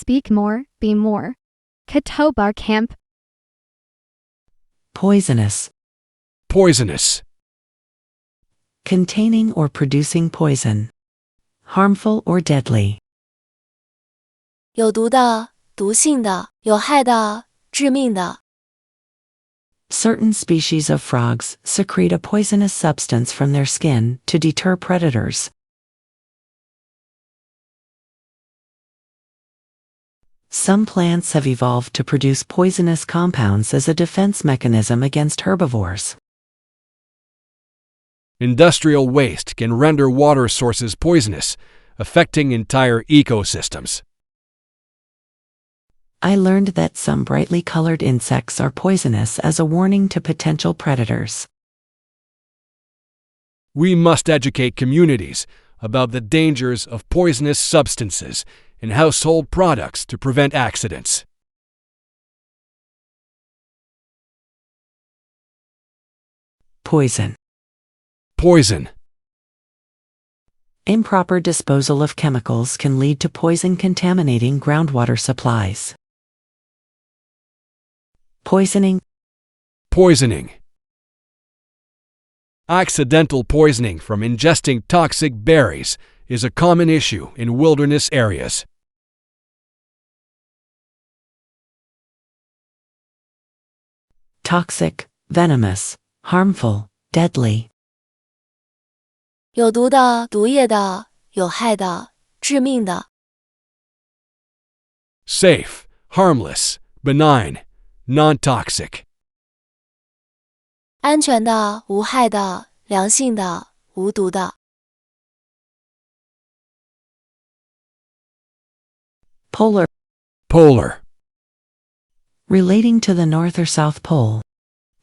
Speak more, be more. Kotoba camp. Poisonous. Poisonous. Containing or producing poison. Harmful or deadly. 有毒的、毒性的、有害的、致命的。Certain species of frogs secrete a poisonous substance from their skin to deter predators. Some plants have evolved to produce poisonous compounds as a defense mechanism against herbivores. Industrial waste can render water sources poisonous, affecting entire ecosystems. I learned that some brightly colored insects are poisonous as a warning to potential predators. We must educate communities about the dangers of poisonous substances in household products to prevent accidents. Poison. Poison. Improper disposal of chemicals can lead to poison contaminating groundwater supplies. Poisoning. Poisoning. Accidental poisoning from ingesting toxic berries is a common issue in wilderness areas. Toxic, venomous, harmful, deadly. 有毒的、毒液的、有害的、致命的。Safe, harmless, benign, non-toxic. 安全的、无害的、良性的、无毒的。Polar. Polar. Relating to the North or South Pole.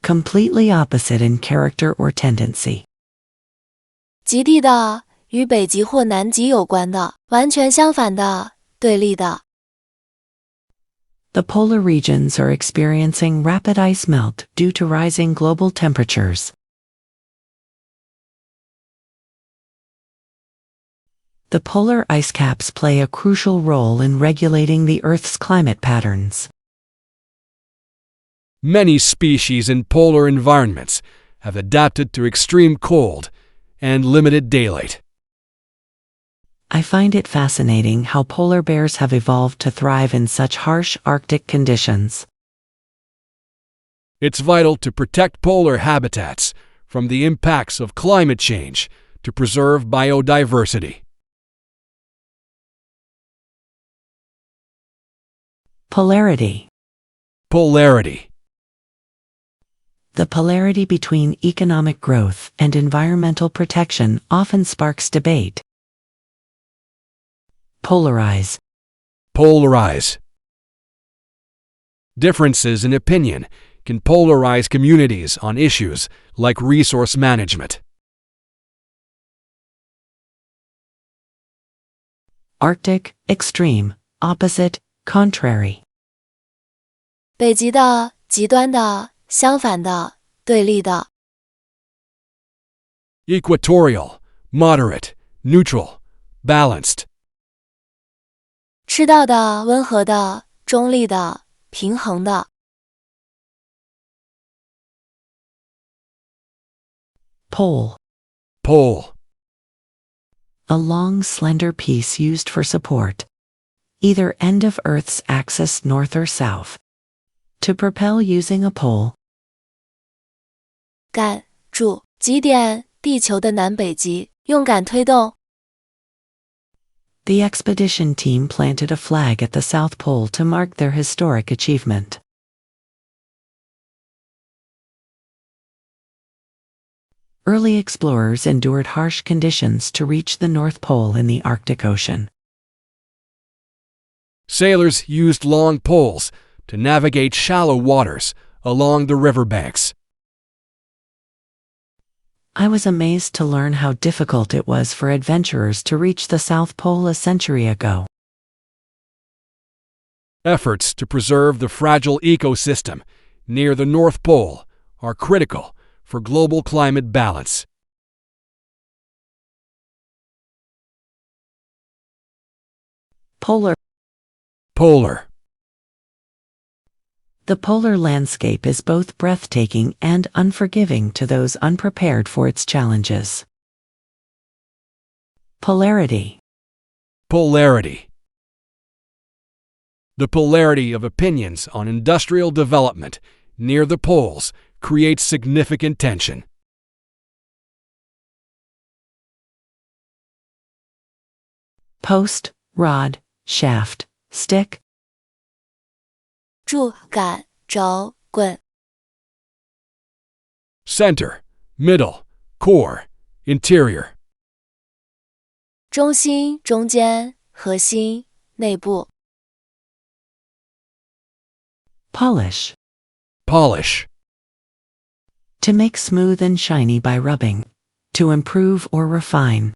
Completely opposite in character or tendency. 极地的，与北极或南极有关的，完全相反的，对立的。The polar regions are experiencing rapid ice melt due to rising global temperatures. The polar ice caps play a crucial role in regulating the Earth's climate patterns. Many species in polar environments have adapted to extreme cold and limited daylight. I find it fascinating how polar bears have evolved to thrive in such harsh Arctic conditions. It's vital to protect polar habitats from the impacts of climate change to preserve biodiversity. Polarity. Polarity. The polarity between economic growth and environmental protection often sparks debate. Polarize. Polarize. Differences in opinion can polarize communities on issues like resource management. Arctic, extreme, opposite, contrary. 北极的、极端的、相反的、对立的。Equatorial, moderate, neutral, balanced. 赤道的、温和的、中立的、平衡的。Pole. Pole. A long, slender piece used for support. Either end of Earth's axis north or south. To propel using a pole. 杆、柱、极点，地球的南北极，用杆推动。The expedition team planted a flag at the South Pole to mark their historic achievement. Early explorers endured harsh conditions to reach the North Pole in the Arctic Ocean. Sailors used long poles to navigate shallow waters along the riverbanks. I was amazed to learn how difficult it was for adventurers to reach the South Pole a century ago. Efforts to preserve the fragile ecosystem near the North Pole are critical for global climate balance. Polar. Polar. The polar landscape is both breathtaking and unforgiving to those unprepared for its challenges. Polarity. Polarity. The polarity of opinions on industrial development near the poles creates significant tension. Post, rod, shaft, stick. 柱、杆、轴、棍。 Center, middle, core, interior. 中心、中间、核心、内部。 Polish. Polish. To make smooth and shiny by rubbing. To improve or refine.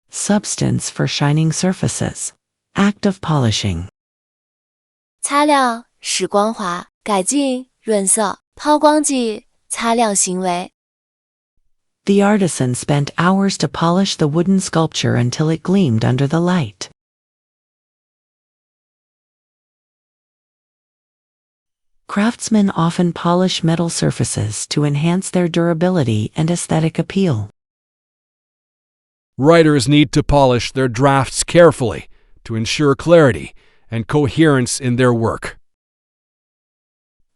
Substance for shining surfaces. Act of polishing. 擦亮，使光滑，改进，润色，抛光剂，擦亮行为。 The artisan spent hours to polish the wooden sculpture until it gleamed under the light. Craftsmen often polish metal surfaces to enhance their durability and aesthetic appeal. Writers need to polish their drafts carefully to ensure clarity and coherence in their work.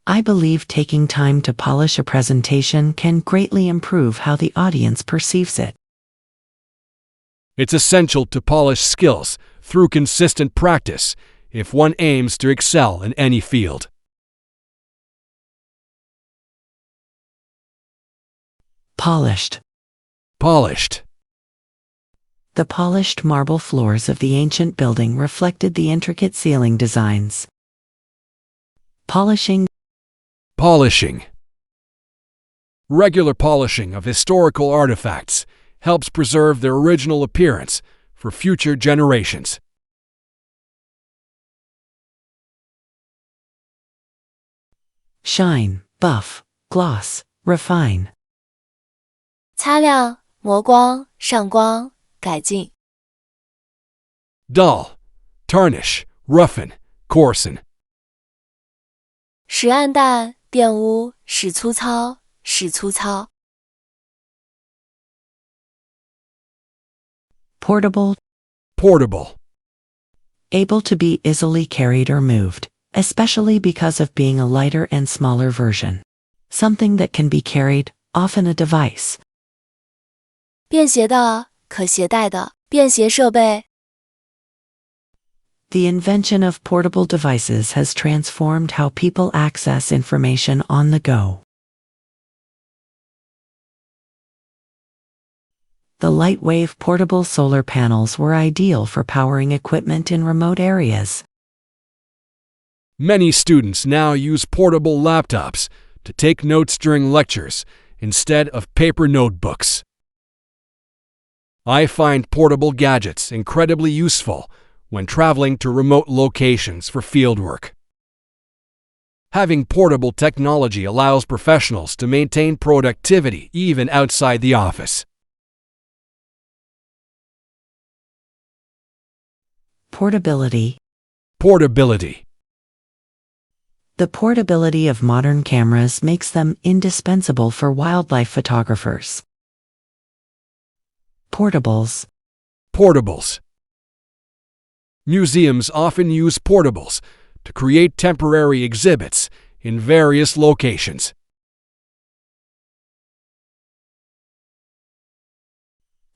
I believe taking time to polish a presentation can greatly improve how the audience perceives it. It's essential to polish skills through consistent practice if one aims to excel in any field. Polished. Polished. The polished marble floors of the ancient building reflected the intricate ceiling designs. Polishing. Polishing. Regular polishing of historical artifacts helps preserve their original appearance for future generations. Shine, buff, gloss, refine. 擦亮，磨光，上光，改进。 Dull, tarnish, roughen, coarsen. 使暗淡，玷污，使粗糙，使粗糙。 Portable. Portable. Able to be easily carried or moved, especially because of being a lighter and smaller version. Something that can be carried, often a device. 便携的，可携带的，便携设备。 The invention of portable devices has transformed how people access information on the go. The light-wave portable solar panels were ideal for powering equipment in remote areas. Many students now use portable laptops to take notes during lectures instead of paper notebooks. I find portable gadgets incredibly useful when traveling to remote locations for fieldwork. Having portable technology allows professionals to maintain productivity even outside the office. Portability. Portability. The portability of modern cameras makes them indispensable for wildlife photographers. Portables. Portables. Museums often use portables to create temporary exhibits in various locations.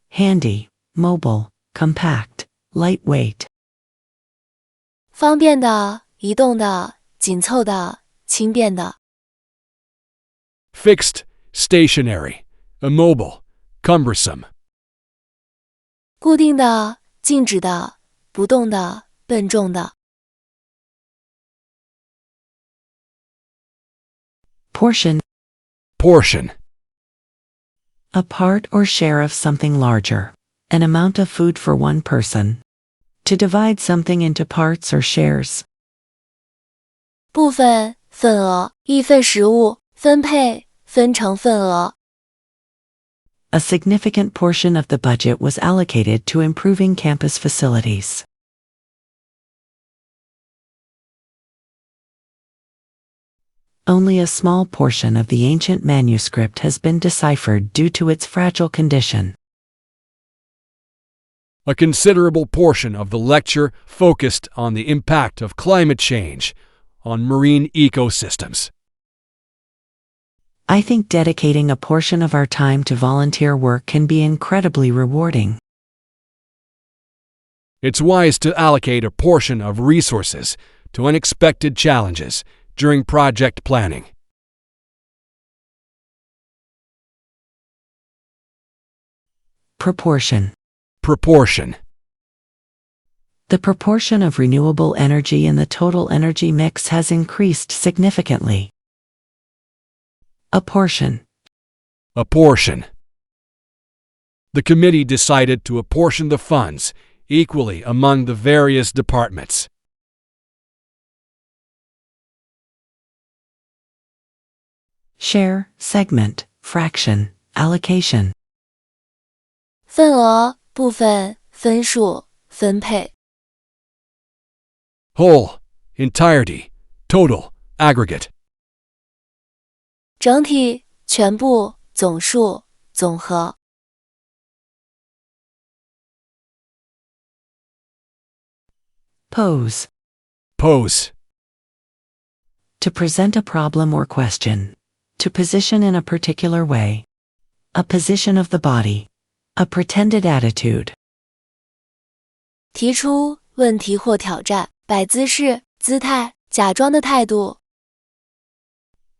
Handy, mobile, compact, lightweight. 方便的，移动的，紧凑的，轻便的。 Fixed, stationary, immobile, cumbersome. 固定的，静止的，不动的，笨重的。 Portion. Portion. A part or share of something larger. An amount of food for one person. To divide something into parts or shares. 部分，份额，一份食物，分配，分成份额。 A significant portion of the budget was allocated to improving campus facilities. Only a small portion of the ancient manuscript has been deciphered due to its fragile condition. A considerable portion of the lecture focused on the impact of climate change on marine ecosystems. I think dedicating a portion of our time to volunteer work can be incredibly rewarding. It's wise to allocate a portion of resources to unexpected challenges during project planning. Proportion. Proportion. The proportion of renewable energy in the total energy mix has increased significantly. Apportion. Apportion. The committee decided to apportion the funds equally among the various departments. Share, segment, fraction, allocation. 份额、部分、分数、分配。Whole, entirety, total, aggregate. 整体、全部、总数、总和。Pose. Pose. To present a problem or question. To position in a particular way. A position of the body. A pretended attitude. 提出问题或挑战，摆姿势、姿态、假装的态度。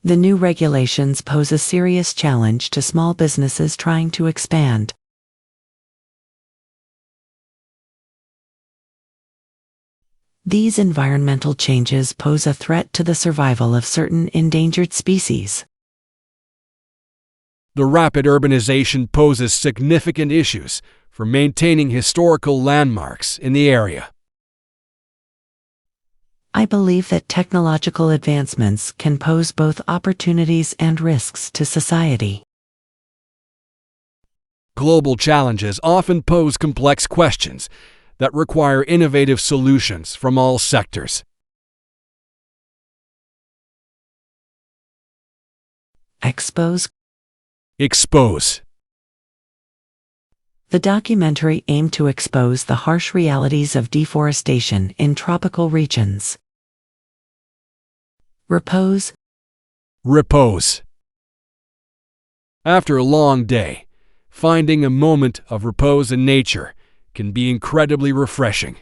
The new regulations pose a serious challenge to small businesses trying to expand. These environmental changes pose a threat to the survival of certain endangered species. The rapid urbanization poses significant issues for maintaining historical landmarks in the area. I believe that technological advancements can pose both opportunities and risks to society. Global challenges often pose complex questions that require innovative solutions from all sectors. Expose. Expose. The documentary aimed to expose the harsh realities of deforestation in tropical regions. Repose. Repose. After a long day, finding a moment of repose in nature can be incredibly refreshing.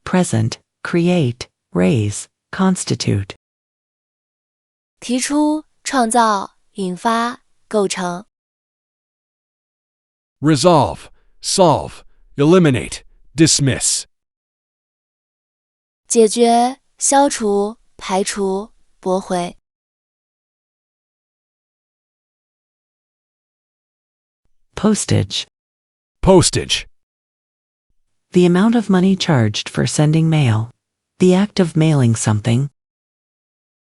Present, create, raise, constitute. 提出、创造、引发、构成。Resolve, solve, eliminate, dismiss. 解决、消除、排除、驳回。Postage. Postage. The amount of money charged for sending mail. The act of mailing something.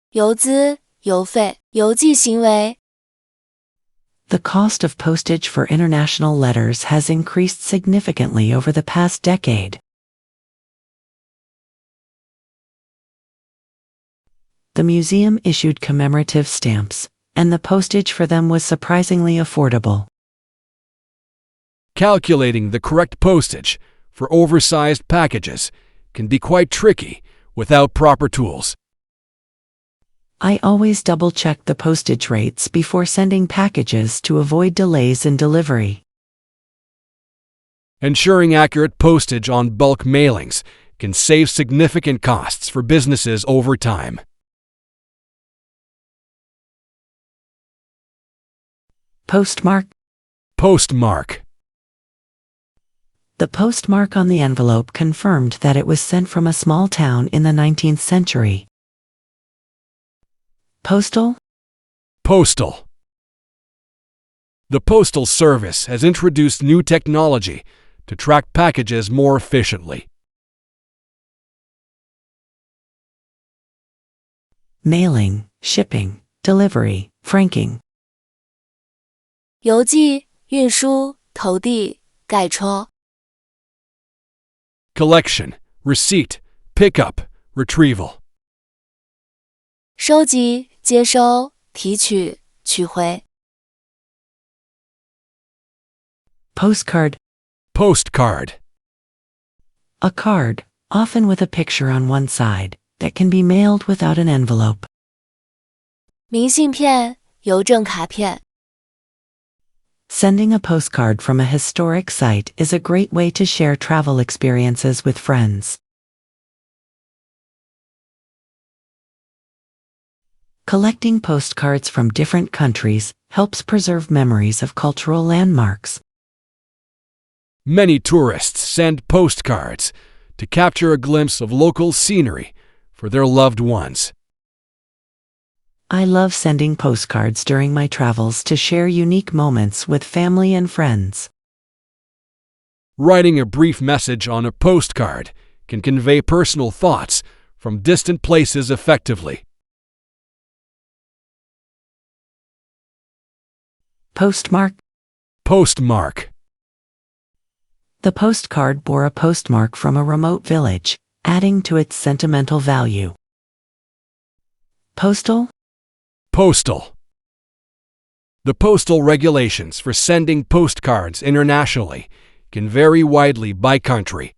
邮资、邮费、邮寄行为。The cost of postage for international letters has increased significantly over the past decade. The museum issued commemorative stamps, and the postage for them was surprisingly affordable. Calculating the correct postage for oversized packages can be quite tricky without proper tools. I always double-check the postage rates before sending packages to avoid delays in delivery. Ensuring accurate postage on bulk mailings can save significant costs for businesses over time. Postmark. Postmark. The postmark on the envelope confirmed that it was sent from a small town in the 19th century. Postal. Postal. The Postal Service has introduced new technology to track packages more efficiently. Mailing, shipping, delivery, franking. 邮寄、运输、投递、盖戳。Collection, receipt, pickup, retrieval. 收集、接收、提取、取回。Postcard. Postcard. A card, often with a picture on one side, that can be mailed without an envelope. 明信片、邮政卡片。Sending a postcard from a historic site is a great way to share travel experiences with friends. Collecting postcards from different countries helps preserve memories of cultural landmarks. Many tourists send postcards to capture a glimpse of local scenery for their loved ones. I love sending postcards during my travels to share unique moments with family and friends. Writing a brief message on a postcard can convey personal thoughts from distant places effectively. Postmark. Postmark. The postcard bore a postmark from a remote village, adding to its sentimental value. Postal. Postal. The postal regulations for sending postcards internationally can vary widely by country.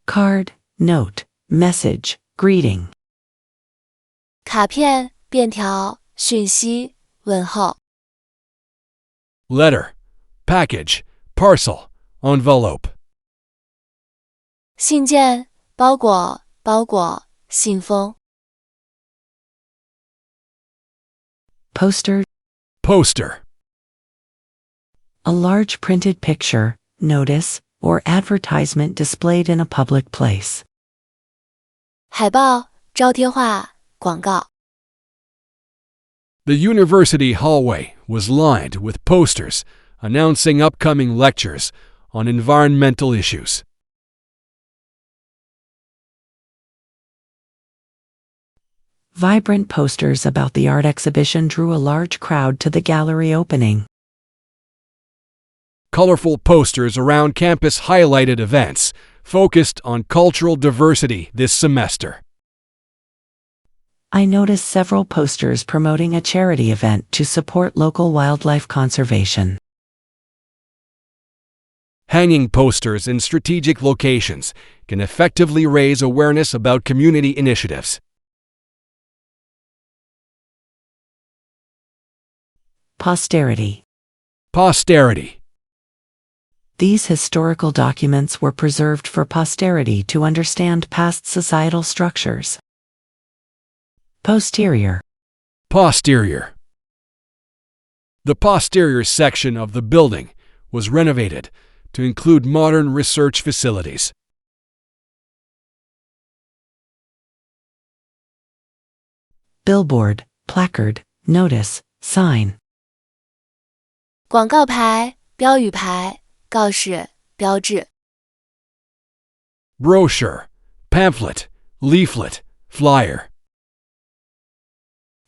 Card, note, message, greeting. 卡片、便条、讯息、问候。Letter, package, parcel, envelope. 信件、包裹、包裹、信封。Poster. Poster. A large printed picture, notice, or advertisement displayed in a public place. 海报、招贴画、广告。The university hallway was lined with posters announcing upcoming lectures on environmental issues. Vibrant posters about the art exhibition drew a large crowd to the gallery opening. Colorful posters around campus highlighted events focused on cultural diversity this semester. I noticed several posters promoting a charity event to support local wildlife conservation. Hanging posters in strategic locations can effectively raise awareness about community initiatives. Posterity. Posterity. These historical documents were preserved for posterity to understand past societal structures. Posterior. Posterior. The posterior section of the building was renovated to include modern research facilities. Billboard, placard, notice, sign. 广告牌、标语牌、告示、标志。Brochure, pamphlet, leaflet, flyer.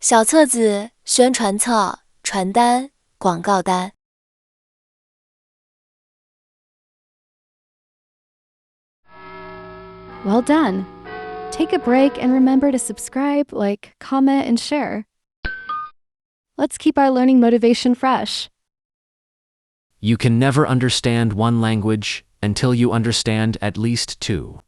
小册子、宣传册、传单、广告单。Well done. Take a break and remember to subscribe, like, comment, and share. Let's keep our learning motivation fresh. You can never understand one language until you understand at least two.